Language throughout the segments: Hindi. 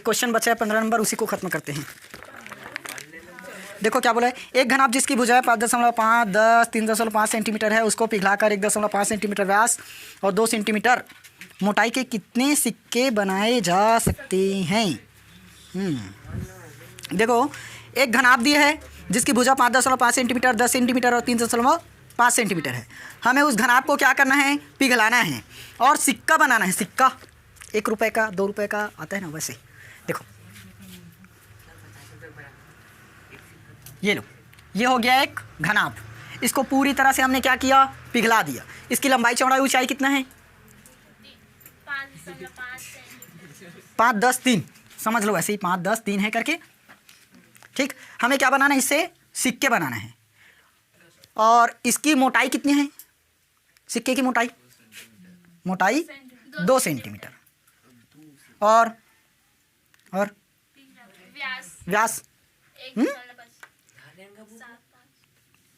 क्वेश्चन बचा है 15 नंबर, उसी को खत्म करते हैं। देखो क्या बोला है, एक घनाभ जिसकी भुजाएं 5.5, 10, 3.5 सेंटीमीटर है, उसको पिघलाकर 1.5 सेंटीमीटर व्यास और 2 सेंटीमीटर मोटाई के कितने सिक्के बनाए जा सकते हैं। देखो एक घनाभ दिया है जिसकी भुजा 5.5 सेंटीमीटर, 10 सेंटीमीटर और 3.5 सेंटीमीटर है। हमें उस घनाभ को क्या करना है, पिघलाना है और सिक्का बनाना है। सिक्का 1 रुपये का, 2 रुपये का आता है ना, वैसे देखो ये लो, ये हो गया एक घनाभ। इसको पूरी तरह से हमने क्या किया, पिघला दिया। इसकी लंबाई चौड़ाई ऊंचाई कितना है, 5, 10, 3 समझ लो, ऐसे ही 5, 10, 3 है करके। ठीक, हमें क्या बनाना है, इससे सिक्के बनाना है। और इसकी मोटाई कितनी है, सिक्के की मोटाई 2 सेंटीमीटर और व्यास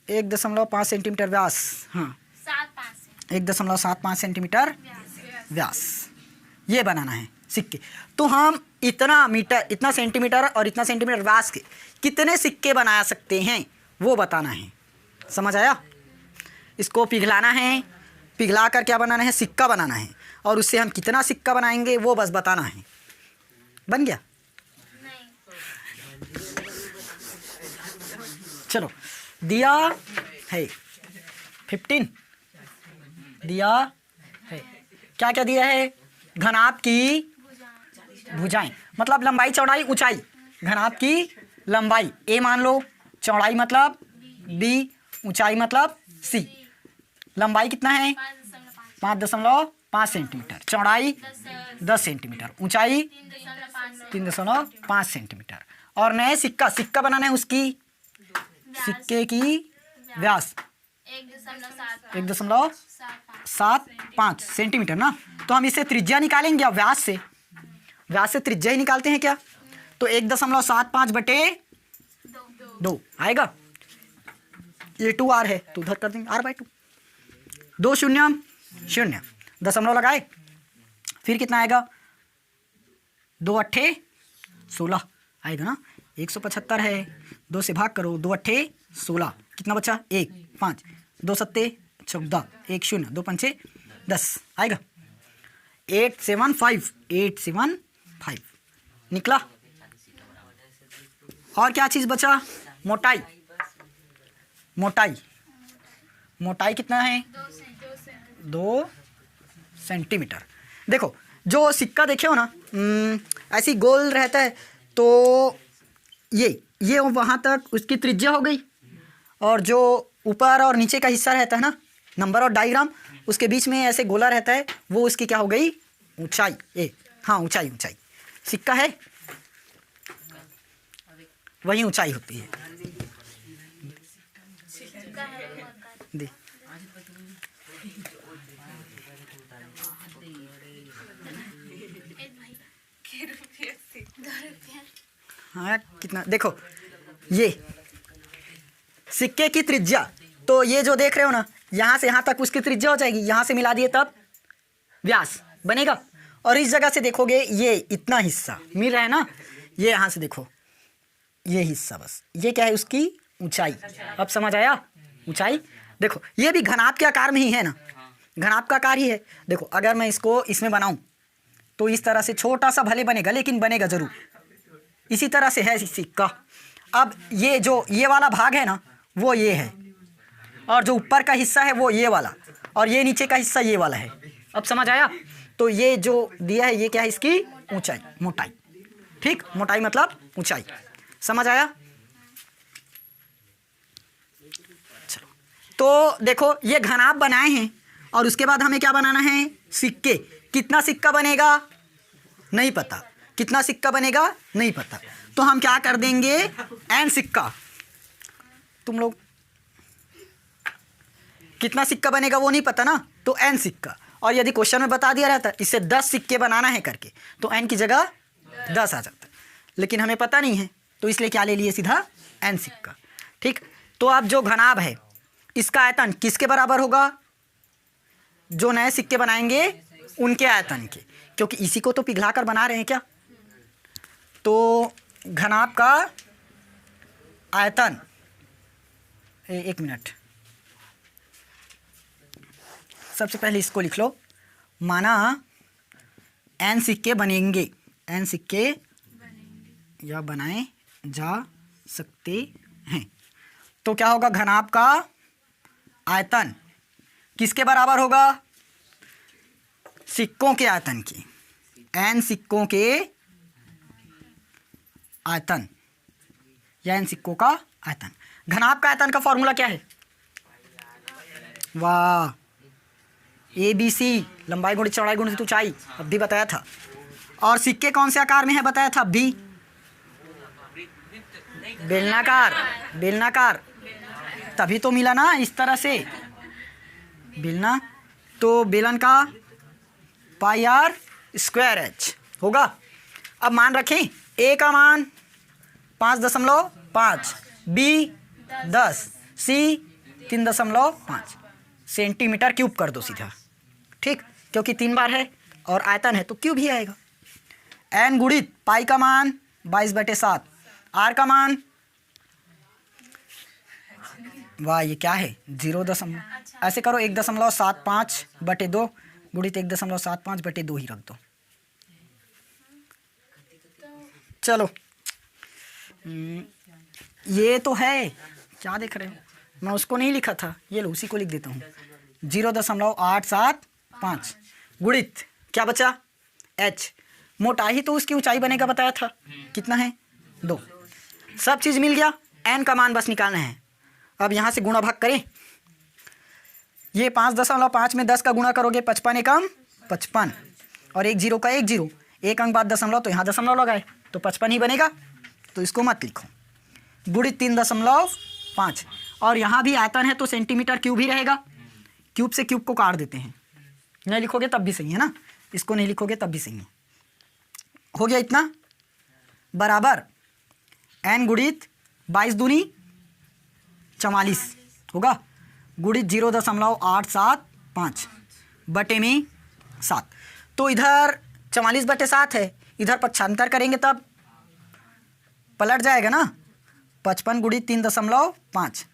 1.5 सेंटीमीटर व्यास। हाँ 1.75 सेंटीमीटर व्यास, ये बनाना है सिक्के। तो हम इतना सेंटीमीटर और इतना सेंटीमीटर व्यास के कितने सिक्के बना सकते हैं वो बताना है। समझ आया। इसको पिघलाना है, पिघला कर क्या बनाना है, सिक्का बनाना है। और उससे हम कितना सिक्का बनाएंगे वो बस बताना है। बन गया। चलो, दिया है 15, दिया है क्या क्या दिया है, घनाभ की भुजाएं मतलब लंबाई चौड़ाई ऊंचाई। घनाभ की लंबाई ए मान लो, चौड़ाई मतलब बी, ऊंचाई मतलब सी। लंबाई कितना है 5.5 सेंटीमीटर, चौड़ाई 10 सेंटीमीटर, ऊंचाई 3.5 सेंटीमीटर। और नए सिक्का बनाना है, उसकी सिक्के की व्यास 1.75 सेंटीमीटर ना। तो हम इससे त्रिज्या निकालेंगे, या व्यास से त्रिज्या ही निकालते हैं क्या। तो 1.75 बटे 2 आएगा। ये 2r है तो उधर कर देंगे r/2। 2 0 0 दशमलव लगाए, फिर कितना आएगा, 2 8 16 आएगा ना। 175 है, 2 से भाग करो, 2 8 16, कितना बचा 1 5, 2 7 14, 1 0, 2 5 10 आएगा। 875 निकला। और क्या चीज़ बचा, मोटाई कितना है 2 सेंटीमीटर। देखो जो सिक्का देखे हो ना, ऐसी गोल रहता है, तो ये वहाँ तक उसकी त्रिज्या हो गई। और जो ऊपर और नीचे का हिस्सा रहता है ना, नंबर और डायग्राम, उसके बीच में ऐसे गोला रहता है, वो उसकी क्या हो गई, ऊंचाई। हाँ ऊंचाई सिक्का है वही ऊंचाई होती है। दे हाँ कितना, देखो ये सिक्के की त्रिज्या, तो ये जो देख रहे हो ना, यहाँ से यहाँ तक उसकी त्रिज्या हो जाएगी। यहाँ से मिला दिए तब व्यास बनेगा। और इस जगह से देखोगे ये इतना हिस्सा मिल रहा है ना, ये यहाँ से देखो ये हिस्सा, बस ये क्या है, उसकी ऊंचाई। अब समझ आया, ऊंचाई। देखो ये भी घनाभ के आकार में ही है ना, घनाभ का आकार ही है। देखो अगर मैं इसको इसमें बनाऊं तो इस तरह से छोटा सा भले बनेगा, लेकिन बनेगा जरूर। इसी तरह से है सिक्का। अब ये जो ये वाला भाग है ना, वो ये है, और जो ऊपर का हिस्सा है वो ये वाला, और ये नीचे का हिस्सा ये वाला है। अब समझ आया। तो ये जो दिया है ये क्या है, इसकी ऊंचाई, मोटाई। ठीक, मोटाई मतलब ऊंचाई। समझ आया। चलो, तो देखो ये घनाभ बनाए हैं, और उसके बाद हमें क्या बनाना है, सिक्के। कितना सिक्का बनेगा नहीं पता, कितना सिक्का बनेगा नहीं पता, तो हम क्या कर देंगे, n सिक्का। तुम लोग कितना सिक्का बनेगा वो नहीं पता ना, तो n सिक्का। और यदि क्वेश्चन में बता दिया रहता इससे 10 सिक्के बनाना है करके, तो n की जगह 10 आ जाता, लेकिन हमें पता नहीं है, तो इसलिए क्या ले लिए, सीधा n सिक्का। ठीक, तो अब जो घनाभ है इसका आयतन किसके बराबर होगा, जो नए सिक्के बनाएंगे उनके आयतन के, क्योंकि इसी को तो पिघला कर बना रहे हैं क्या। तो घनाभ का आयतन, एक मिनट, सबसे पहले इसको लिख लो। माना n सिक्के बनेंगे, n सिक्के या बनाए जा सकते हैं, तो क्या होगा? घनाभ का आयतन किसके बराबर होगा? सिक्कों के आयतन की, n सिक्कों के आयतन या n सिक्कों का आयतन। घनाभ का आयतन का फॉर्मूला क्या है? वाह, ABC, लंबाई गुणित चौड़ाई गुणित ऊंचाई, अब भी बताया था। और सिक्के कौन से आकार में है बताया था? B, बेलनाकार, बेलनाकार, तभी तो मिला ना इस तरह से बेलना। तो बेलन का पाई आर स्क्वायर एच होगा। अब मान रखें A का मान 5.5, B 10, C 3.5 सेंटीमीटर क्यूब कर दो सीधा, ठीक, क्योंकि 3 बार है और आयतन है तो क्यूब ही आएगा। n गुणित पाई का मान 22/7, r का मान, वाह ये क्या है? 0. ऐसे करो 1.75/2 गुणित 1.75/2 ही रख दो। चलो ये तो है, क्या देख रहे हो? मैं उसको नहीं लिखा था, ये लो उसी को लिख देता हूँ। 0.875 गुणित क्या बचा? h, मोटाई तो उसकी ऊंचाई बनेगा बताया था, कितना है? 2। सब चीज़ मिल गया, n का मान बस निकालना है। अब यहाँ से गुणा भाग करें, ये 5.5 में 10 का गुणा करोगे 55 एकम 55, और 1 0 का 1 0, एक अंक बाद दशमलव तो यहाँ दशमलव लगाए तो 55 ही बनेगा, तो इसको मत लिखो। गुणित 3.5, और यहाँ भी आयतन है तो सेंटीमीटर क्यूब ही रहेगा, क्यूब से क्यूब को काट देते हैं, नहीं लिखोगे तब भी सही है ना, इसको नहीं लिखोगे तब भी सही है। हो गया इतना, बराबर n गुणित 22 दूनी 44 होगा, गुणित 0.875 बटे में 7। तो इधर 44/7 है, इधर पक्षांतर करेंगे तब पलट जाएगा ना, 55 गुणित 3.5,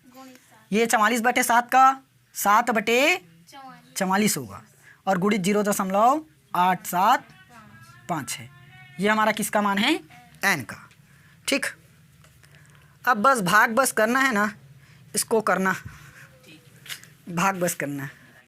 ये 44/7 का 7/44 होगा, और गुणित 0.875 है। ये हमारा किसका मान है? n का, ठीक। अब बस भाग बस करना है ना, इसको करना, भाग बस करना है।